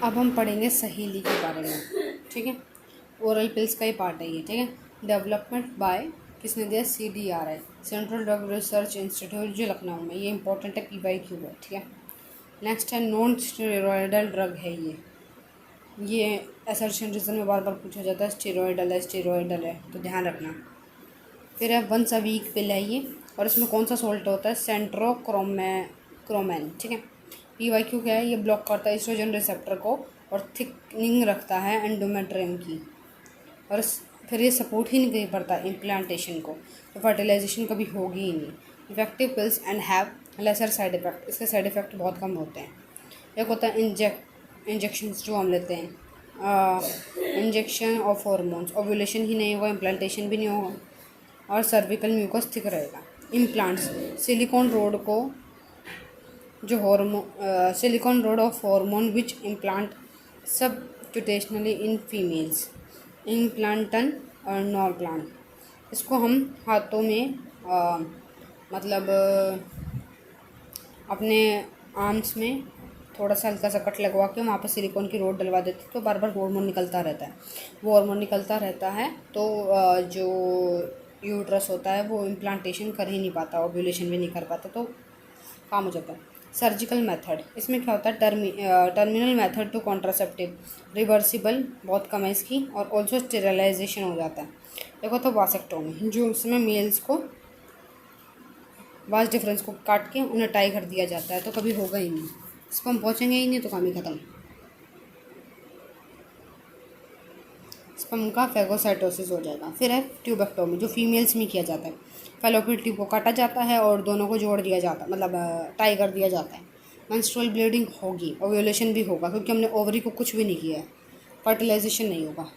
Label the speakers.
Speaker 1: अब हम पढ़ेंगे सहेली के बारे में, ठीक है। ओरल पिल्स का ही पार्ट है ये, ठीक है। डेवलपमेंट बाय किसने दिया, CDRI, central drug research institute, जो लखनऊ में। ये इंपॉर्टेंट है, PYQ है, ठीक है। नेक्स्ट है नॉन स्टेरॉयडल ड्रग है ये असर्शन रीजन में बार बार पूछा जाता है, स्टेरॉयडल है तो ध्यान रखना। फिर है वंस अ वीक पिल है ये, और इसमें कौन सा सॉल्ट होता है, सेंट्रोक्रोमैन, ठीक है। PYQ क्या है, ये ब्लॉक करता है एस्ट्रोजन रिसेप्टर को और थिकनिंग रखता है एंडोमेट्रियम की, और फिर ये सपोर्ट ही नहीं करता इम्प्लांटेशन को, तो फर्टिलाइजेशन कभी होगी ही नहीं। Effective pills and have laser side effect, इसके साइड इफ़ेक्ट बहुत कम होते हैं। एक होता है इंजेक्शंस जो हम लेते हैं, इंजेक्शन ऑफ हॉर्मोन्स, ओव्यूलेशन ही नहीं होगा, इम्प्लांटेशन भी नहीं होगा, और सर्विकल म्यूकस थिक रहेगा। Implants, silicon rod of hormone which implant subcutaneously in females, Implanon और नॉर प्लांट। इसको हम हाथों में मतलब अपने आर्म्स में थोड़ा सा हल्का सा कट लगवा के वहाँ पर सिलिकॉन की रोड डलवा देते, तो बार बार हार्मोन निकलता रहता है। वो हार्मोन निकलता रहता है तो जो यूट्रस होता है वो इम्प्लांटेशन कर ही नहीं पाता, ओव्यूलेशन भी नहीं कर पाता, तो काम हो जाता है। सर्जिकल मेथड, इसमें क्या होता है, terminal method to contraceptive, reversible बहुत कम है इसकी, और ऑल्सो स्टेरिलाइजेशन हो जाता है। देखो तो वासेक्टोमी, जो उसमें मेल्स को वास डिफरेंस को काट के उन्हें टाई कर दिया जाता है, तो कभी होगा ही नहीं, इसको हम पहुँचेंगे ही नहीं तो काम ही खत्म। स्पर्म का फेगोसाइटोसिस हो जाएगा। फिर है ट्यूबेक्टोमी, जो फीमेल्स में किया जाता है। फैलोपियन ट्यूब को काटा जाता है और दोनों को जोड़ दिया जाता है, मतलब टाई कर दिया जाता है। मेंस्ट्रुअल ब्लीडिंग होगी, ओव्यूलेशन भी होगा, क्योंकि हमने ओवरी को कुछ भी नहीं किया है, फर्टिलाइजेशन नहीं होगा।